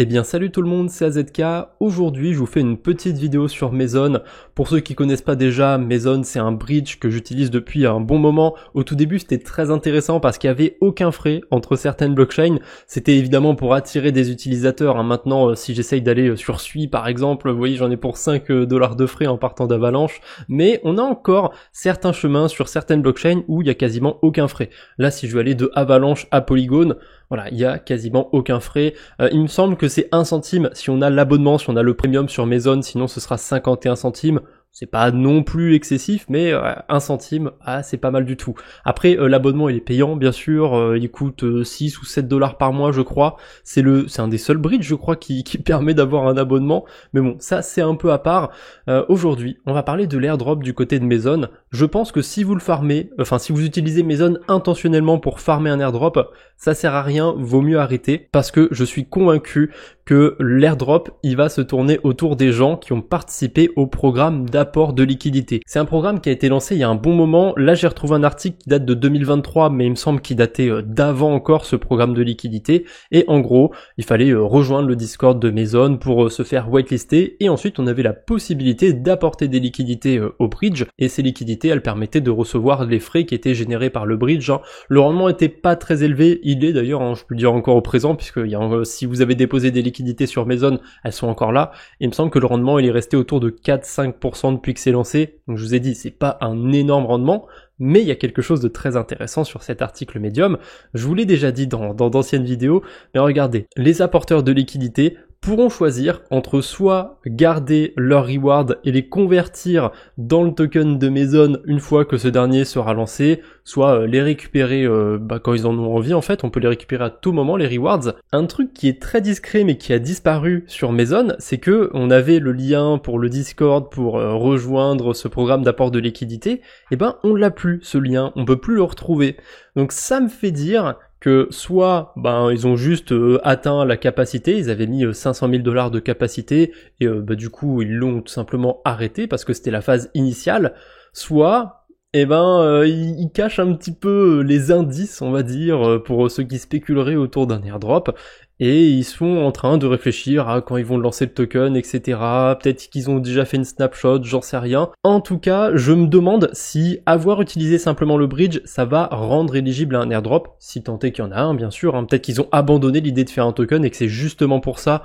Eh bien salut tout le monde, c'est AZK. Aujourd'hui je vous fais une petite vidéo sur Maison. Pour ceux qui connaissent pas déjà, Maison c'est un bridge que j'utilise depuis un bon moment. Au tout début c'était très intéressant parce qu'il n'y avait aucun frais entre certaines blockchains. C'était évidemment pour attirer des utilisateurs. Maintenant si j'essaye d'aller sur Sui par exemple, vous voyez j'en ai pour 5 $ de frais en partant d'Avalanche. Mais on a encore certains chemins sur certaines blockchains où il y a quasiment aucun frais. Là si je veux aller de Avalanche à Polygon, voilà, il y a quasiment aucun frais. Il me semble que c'est 1 centime si on a l'abonnement, si on a le premium sur Maison, sinon ce sera 51 centimes. C'est pas non plus excessif, mais 1 centime, c'est pas mal du tout. Après, l'abonnement il est payant, bien sûr, il coûte 6 ou 7 $ par mois, je crois. C'est un des seuls bridges, je crois, qui permet d'avoir un abonnement. Mais bon, ça c'est un peu à part. Aujourd'hui, on va parler de l'airdrop du côté de Maison. Je pense que si vous le farmez, si vous utilisez Maison intentionnellement pour farmer un airdrop, ça sert à rien, vaut mieux arrêter, parce que je suis convaincu que l'airdrop, il va se tourner autour des gens qui ont participé au programme d'apport de liquidité. C'est un programme qui a été lancé il y a un bon moment. Là, j'ai retrouvé un article qui date de 2023, mais il me semble qu'il datait d'avant encore ce programme de liquidité. Et en gros, il fallait rejoindre le Discord de Maison pour se faire whitelister. Et ensuite, on avait la possibilité d'apporter des liquidités au bridge. Et ces liquidités, elles permettaient de recevoir les frais qui étaient générés par le bridge. Le rendement était pas très élevé. Il est d'ailleurs, je peux le dire encore au présent, puisque si vous avez déposé des liquidités sur Maison, elles sont encore là. Il me semble que le rendement il est resté autour de 4-5% depuis que c'est lancé. Donc je vous ai dit, c'est pas un énorme rendement, mais il y a quelque chose de très intéressant sur cet article Medium. Je vous l'ai déjà dit dans d'anciennes vidéos, mais regardez, les apporteurs de liquidités pourront choisir entre soit garder leur reward et les convertir dans le token de Maison une fois que ce dernier sera lancé, soit les récupérer quand ils en ont envie. En fait, on peut les récupérer à tout moment, les rewards. Un truc qui est très discret mais qui a disparu sur Maison, c'est que on avait le lien pour le Discord pour rejoindre ce programme d'apport de liquidité. Et on l'a plus, ce lien, on peut plus le retrouver. Donc ça me fait dire que soit ils ont juste atteint la capacité, ils avaient mis 500 000 $ de capacité et du coup ils l'ont tout simplement arrêté parce que c'était la phase initiale, soit ils cachent un petit peu les indices, on va dire, pour ceux qui spéculeraient autour d'un airdrop. Et ils sont en train de réfléchir à quand ils vont lancer le token, etc. Peut-être qu'ils ont déjà fait une snapshot, j'en sais rien. En tout cas, je me demande si avoir utilisé simplement le bridge, ça va rendre éligible à un airdrop, si tant est qu'il y en a un, bien sûr. Peut-être qu'ils ont abandonné l'idée de faire un token et que c'est justement pour ça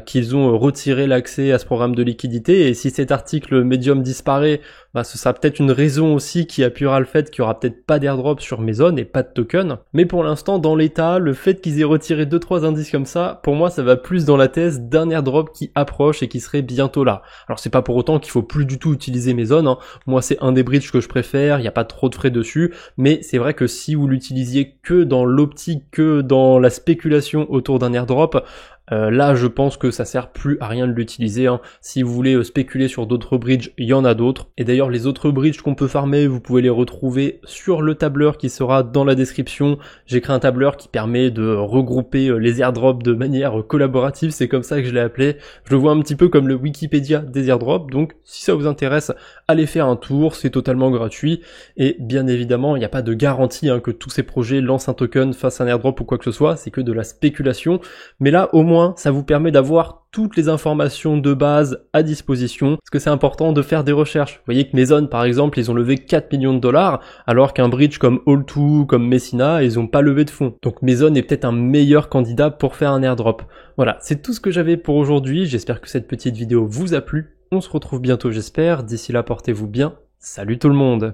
qu'ils ont retiré l'accès à ce programme de liquidité. Et si cet article Medium disparaît, ce sera peut-être une raison aussi qui appuiera le fait qu'il y aura peut-être pas d'airdrop sur Maison et pas de token. Mais pour l'instant, dans l'état, le fait qu'ils aient retiré 2-3 indices comme ça, pour moi ça va plus dans la thèse d'un airdrop qui approche et qui serait bientôt là. Alors c'est pas pour autant qu'il faut plus du tout utiliser Maison, Moi c'est un des bridges que je préfère, il n'y a pas trop de frais dessus, mais c'est vrai que si vous l'utilisiez que dans l'optique, que dans la spéculation autour d'un airdrop, là je pense que ça sert plus à rien de l'utiliser. Si vous voulez spéculer sur d'autres bridges, il y en a d'autres. Et d'ailleurs les autres bridges qu'on peut farmer, vous pouvez les retrouver sur le tableur qui sera dans la description. J'ai créé un tableur qui permet de regrouper les airdrops de manière collaborative, c'est comme ça que je l'ai appelé. Je le vois un petit peu comme le Wikipédia des airdrops, donc si ça vous intéresse, allez faire un tour, c'est totalement gratuit. Et bien évidemment, il n'y a pas de garantie que tous ces projets lancent un token, fassent un airdrop ou quoi que ce soit, c'est que de la spéculation. Mais là au moins, ça vous permet d'avoir toutes les informations de base à disposition, parce que c'est important de faire des recherches. Vous voyez que Maison, par exemple, ils ont levé 4 millions de $, alors qu'un bridge comme All2, comme Messina, ils ont pas levé de fonds. Donc Maison est peut-être un meilleur candidat pour faire un airdrop. Voilà, c'est tout ce que j'avais pour aujourd'hui. J'espère que cette petite vidéo vous a plu. On se retrouve bientôt, j'espère. D'ici là, portez-vous bien. Salut tout le monde!